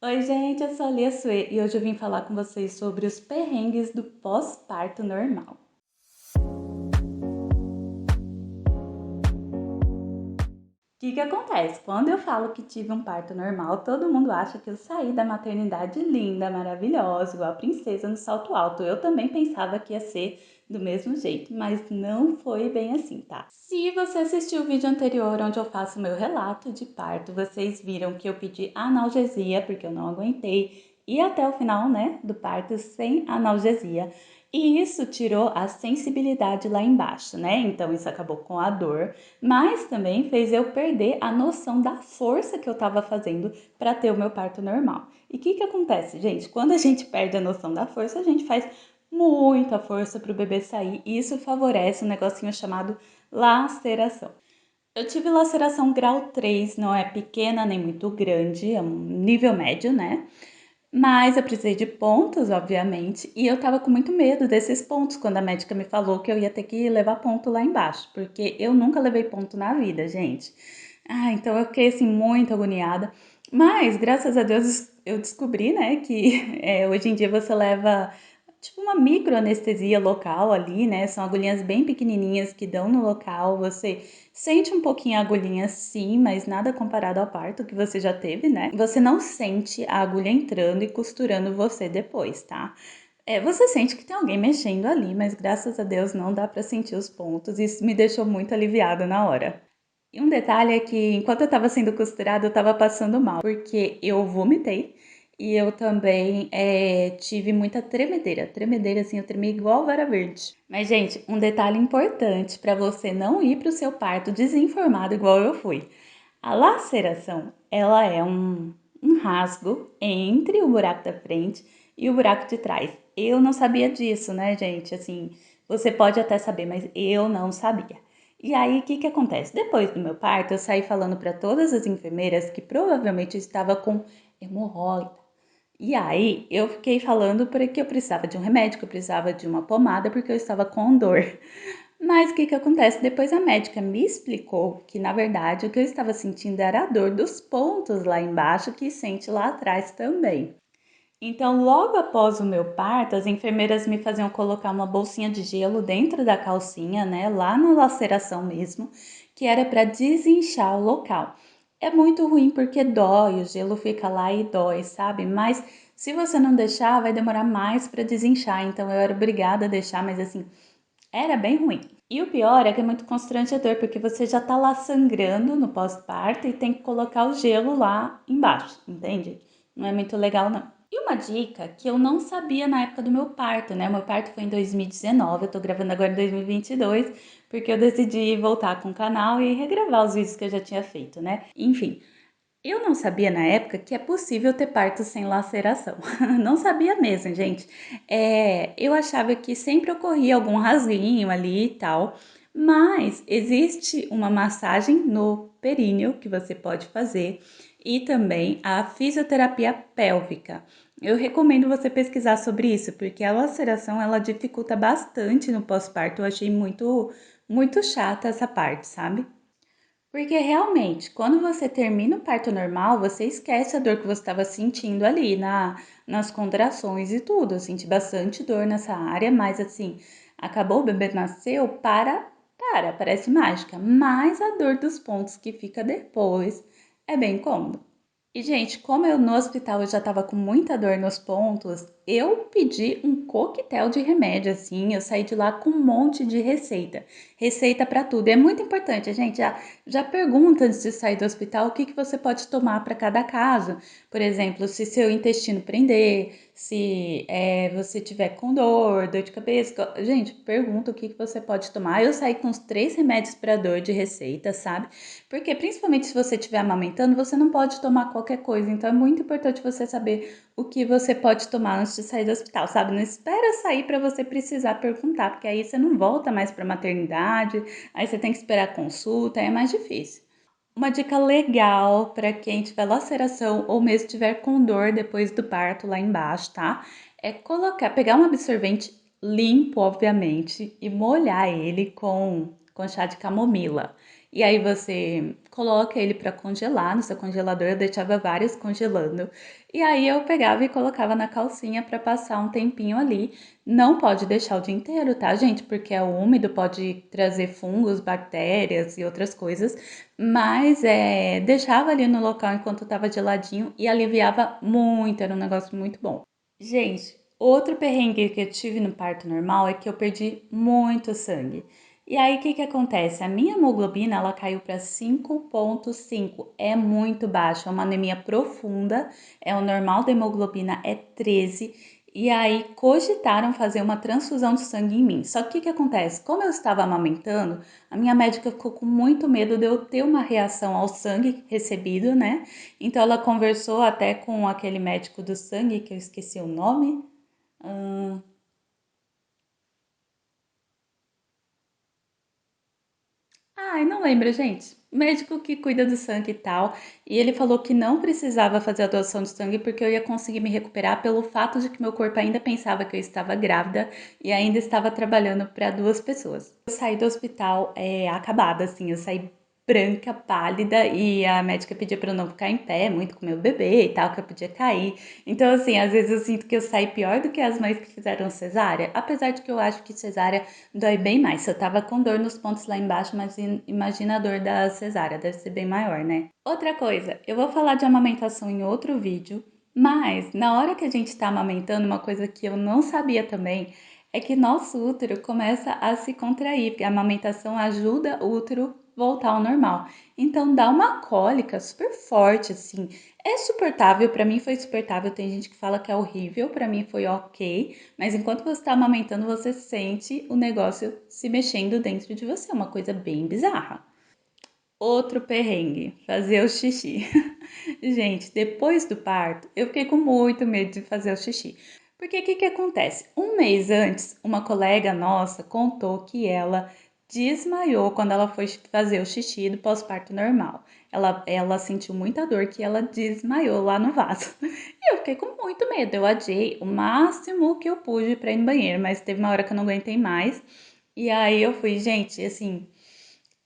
Oi, gente, eu sou a Lia Sue e hoje eu vim falar com vocês sobre os perrengues do pós-parto normal. O que acontece? Quando eu falo que tive um parto normal, todo mundo acha que eu saí da maternidade linda, maravilhosa, igual a princesa no salto alto. Eu também pensava que ia ser do mesmo jeito, mas não foi bem assim, tá? Se você assistiu o vídeo anterior onde eu faço meu relato de parto, vocês viram que eu pedi analgesia porque eu não aguentei ir até o final, né, do parto sem analgesia. E isso tirou a sensibilidade lá embaixo, né? Então isso acabou com a dor, mas também fez eu perder a noção da força que eu estava fazendo para ter o meu parto normal. E o que acontece, gente? Quando a gente perde a noção da força, a gente faz muita força para o bebê sair e isso favorece um negocinho chamado laceração. Eu tive laceração grau 3, não é pequena nem muito grande, é um nível médio, né? Mas eu precisei de pontos, obviamente, e eu tava com muito medo desses pontos quando a médica me falou que eu ia ter que levar ponto lá embaixo, porque eu nunca levei ponto na vida, gente. Então eu fiquei assim muito agoniada. Mas graças a Deus eu descobri, né, que hoje em dia você leva tipo uma microanestesia local ali, né? São agulhinhas bem pequenininhas que dão no local. Você sente um pouquinho a agulhinha sim, mas nada comparado ao parto que você já teve, né? Você não sente a agulha entrando e costurando você depois, tá? Você sente que tem alguém mexendo ali, mas graças a Deus não dá pra sentir os pontos. Isso me deixou muito aliviada na hora. E um detalhe é que enquanto eu estava sendo costurada, eu estava passando mal, porque eu vomitei e eu também tive muita tremedeira. Tremedeira, assim, eu tremi igual vara verde. Mas, gente, um detalhe importante para você não ir para o seu parto desinformado igual eu fui. A laceração, ela é um rasgo entre o buraco da frente e o buraco de trás. Eu não sabia disso, né, gente? Assim, você pode até saber, mas eu não sabia. E aí, o que acontece? Depois do meu parto, eu saí falando para todas as enfermeiras que provavelmente eu estava com hemorroida. E aí, eu fiquei falando para que eu precisava de um remédio, que eu precisava de uma pomada, porque eu estava com dor. Mas o que acontece? Depois a médica me explicou que, na verdade, o que eu estava sentindo era a dor dos pontos lá embaixo, que sente lá atrás também. Então, logo após o meu parto, as enfermeiras me faziam colocar uma bolsinha de gelo dentro da calcinha, né, lá na laceração mesmo, que era para desinchar o local. É muito ruim porque dói, o gelo fica lá e dói, sabe? Mas se você não deixar, vai demorar mais para desinchar. Então eu era obrigada a deixar, mas assim, era bem ruim. E o pior é que é muito constrangedor, porque você já tá lá sangrando no pós-parto e tem que colocar o gelo lá embaixo, entende? Não é muito legal, não. E uma dica que eu não sabia na época do meu parto, né? O meu parto foi em 2019, eu tô gravando agora em 2022, porque eu decidi voltar com o canal e regravar os vídeos que eu já tinha feito, né? Enfim, eu não sabia na época que é possível ter parto sem laceração. Não sabia mesmo, gente. Eu achava que sempre ocorria algum rasguinho ali e tal, mas existe uma massagem no períneo que você pode fazer e também a fisioterapia pélvica. Eu recomendo você pesquisar sobre isso, porque a laceração ela dificulta bastante no pós-parto. Eu achei muito chata essa parte, sabe? Porque realmente, quando você termina o parto normal, você esquece a dor que você estava sentindo ali nas contrações e tudo. Eu senti bastante dor nessa área, mas assim, acabou, o bebê nasceu, parece mágica. Mas a dor dos pontos que fica depois é bem cômodo. E, gente, como eu no hospital eu já tava com muita dor nos pontos, eu pedi um coquetel de remédio, assim, eu saí de lá com um monte de receita. Receita para tudo. É muito importante, gente, já pergunta antes de sair do hospital o que você pode tomar para cada caso. Por exemplo, se seu intestino prender, se você tiver com dor de cabeça. Gente, pergunta o que você pode tomar. Eu saí com uns 3 remédios para dor de receita, sabe? Porque principalmente se você estiver amamentando, você não pode tomar qualquer coisa. Então é muito importante você saber o que você pode tomar antes de sair do hospital, sabe? Não espera sair para você precisar perguntar, porque aí você não volta mais para maternidade, aí você tem que esperar consulta, aí é mais difícil. Uma dica legal para quem tiver laceração ou mesmo tiver com dor depois do parto lá embaixo, tá? É pegar um absorvente limpo, obviamente, e molhar ele com chá de camomila. E aí você coloca ele para congelar no seu congelador, eu deixava vários congelando. E aí eu pegava e colocava na calcinha para passar um tempinho ali. Não pode deixar o dia inteiro, tá, gente? Porque é úmido, pode trazer fungos, bactérias e outras coisas. Mas deixava ali no local enquanto estava geladinho e aliviava muito, era um negócio muito bom. Gente, outro perrengue que eu tive no parto normal é que eu perdi muito sangue. E aí, o que que acontece? A minha hemoglobina, ela caiu para 5,5. É muito baixo, é uma anemia profunda. O normal da hemoglobina é 13. E aí, cogitaram fazer uma transfusão de sangue em mim. Só que o que que acontece? Como eu estava amamentando, a minha médica ficou com muito medo de eu ter uma reação ao sangue recebido, né? Então, ela conversou até com aquele médico do sangue, que eu esqueci o nome. Ai, não lembro, gente. Médico que cuida do sangue e tal. E ele falou que não precisava fazer a doação de sangue porque eu ia conseguir me recuperar pelo fato de que meu corpo ainda pensava que eu estava grávida e ainda estava trabalhando para duas pessoas. Eu saí do hospital acabada, assim. Eu saí branca, pálida e a médica pedia para eu não ficar em pé muito com meu bebê e tal, que eu podia cair. Então, assim, às vezes eu sinto que eu saí pior do que as mães que fizeram cesárea. Apesar de que eu acho que cesárea dói bem mais. Se eu tava com dor nos pontos lá embaixo, mas imagina a dor da cesárea, deve ser bem maior, né? Outra coisa, eu vou falar de amamentação em outro vídeo, mas na hora que a gente tá amamentando, uma coisa que eu não sabia também é que nosso útero começa a se contrair, porque a amamentação ajuda o útero voltar ao normal. Então dá uma cólica super forte, assim. É suportável, pra mim foi suportável. Tem gente que fala que é horrível, pra mim foi ok. Mas enquanto você está amamentando, você sente o negócio se mexendo dentro de você. É uma coisa bem bizarra. Outro perrengue, fazer o xixi. Gente, depois do parto, eu fiquei com muito medo de fazer o xixi. Porque o que que acontece? Um mês antes, uma colega nossa contou que ela desmaiou quando ela foi fazer o xixi do pós-parto normal. Ela sentiu muita dor que ela desmaiou lá no vaso. E eu fiquei com muito medo. Eu adiei o máximo que eu pude para ir no banheiro, mas teve uma hora que eu não aguentei mais. E aí eu fui, gente, assim,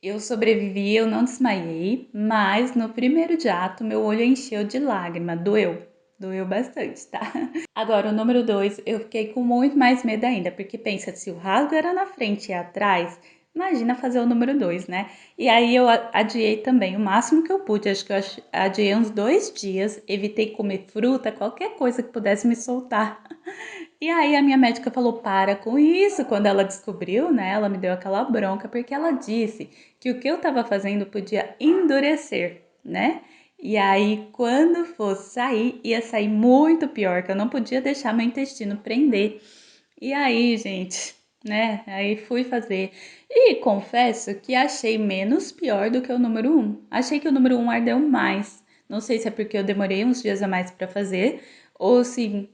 eu sobrevivi, eu não desmaiei, mas no primeiro de ato meu olho encheu de lágrima, doeu. Doeu bastante, tá? Agora, o número 2, eu fiquei com muito mais medo ainda, porque pensa, se o rasgo era na frente e atrás, imagina fazer o número 2, né? E aí eu adiei também o máximo que eu pude, acho que eu adiei uns 2 dias, evitei comer fruta, qualquer coisa que pudesse me soltar. E aí a minha médica falou: para com isso. Quando ela descobriu, né, ela me deu aquela bronca, porque ela disse que o que eu estava fazendo podia endurecer, né? E aí, quando fosse sair, ia sair muito pior, que eu não podia deixar meu intestino prender. E aí, gente, né? Aí fui fazer. E confesso que achei menos pior do que o número um. Achei que o número um ardeu mais. Não sei se é porque eu demorei uns dias a mais para fazer, ou se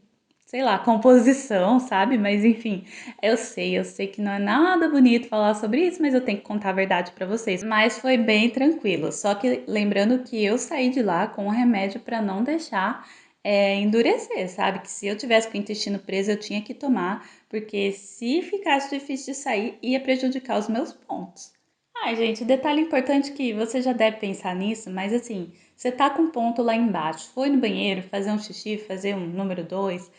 sei lá, composição, sabe? Mas enfim, eu sei que não é nada bonito falar sobre isso, mas eu tenho que contar a verdade pra vocês. Mas foi bem tranquilo, só que lembrando que eu saí de lá com um remédio pra não deixar endurecer, sabe? Que se eu tivesse com o intestino preso, eu tinha que tomar, porque se ficasse difícil de sair, ia prejudicar os meus pontos. Ai, gente, detalhe importante que você já deve pensar nisso, mas assim, você tá com um ponto lá embaixo, foi no banheiro fazer um xixi, fazer um número 2.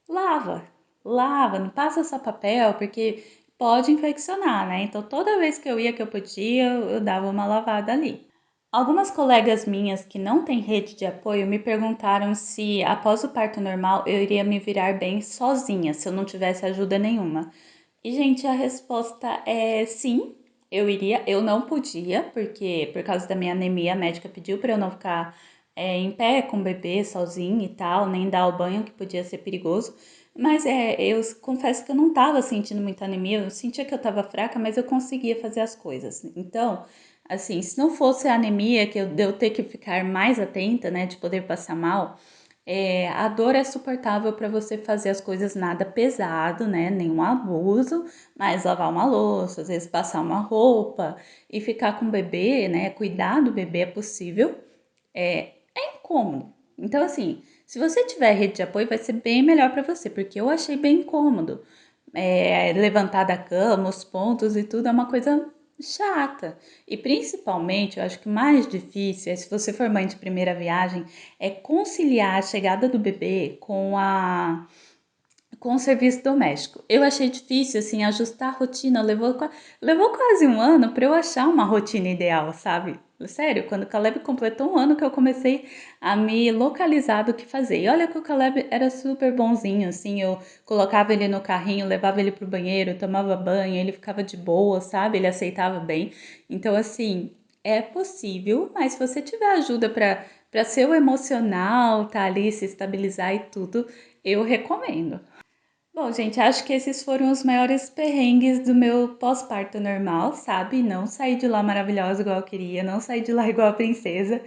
Lava, lava, não passa só papel, porque pode infeccionar, né? Então toda vez que eu ia que eu podia, eu dava uma lavada ali. Algumas colegas minhas que não têm rede de apoio me perguntaram se após o parto normal eu iria me virar bem sozinha, se eu não tivesse ajuda nenhuma. E, gente, a resposta é sim, eu iria. Eu não podia, porque por causa da minha anemia, a médica pediu para eu não ficar em pé com o bebê sozinha e tal, nem dar o banho, que podia ser perigoso. Mas eu confesso que eu não estava sentindo muita anemia, eu sentia que eu estava fraca, mas eu conseguia fazer as coisas. Então, assim, se não fosse a anemia, que de eu ter que ficar mais atenta, né, de poder passar mal, a dor é suportável para você fazer as coisas nada pesado, né? Nenhum abuso, mas lavar uma louça, às vezes passar uma roupa e ficar com o bebê, né? Cuidar do bebê é possível, é incômodo. Então, assim, se você tiver rede de apoio, vai ser bem melhor para você, porque eu achei bem incômodo. Levantar da cama, os pontos e tudo é uma coisa chata. E principalmente, eu acho que o mais difícil é se você for mãe de primeira viagem, é conciliar a chegada do bebê com o serviço doméstico. Eu achei difícil, assim, ajustar a rotina. Levou quase um ano para eu achar uma rotina ideal, sabe? Sério, quando o Caleb completou um ano que eu comecei a me localizar do que fazer. E olha que o Caleb era super bonzinho, assim, eu colocava ele no carrinho, levava ele pro banheiro, tomava banho, ele ficava de boa, sabe? Ele aceitava bem. Então, assim, é possível, mas se você tiver ajuda para seu emocional, tá ali, se estabilizar e tudo, eu recomendo. Bom, gente, acho que esses foram os maiores perrengues do meu pós-parto normal, sabe? Não saí de lá maravilhosa igual eu queria, não saí de lá igual a princesa,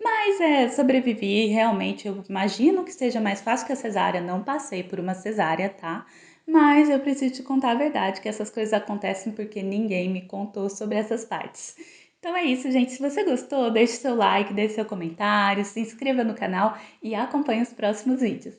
mas sobrevivi, realmente, eu imagino que seja mais fácil que a cesárea, não passei por uma cesárea, tá? Mas eu preciso te contar a verdade, que essas coisas acontecem porque ninguém me contou sobre essas partes. Então é isso, gente. Se você gostou, deixe seu like, deixe seu comentário, se inscreva no canal e acompanhe os próximos vídeos.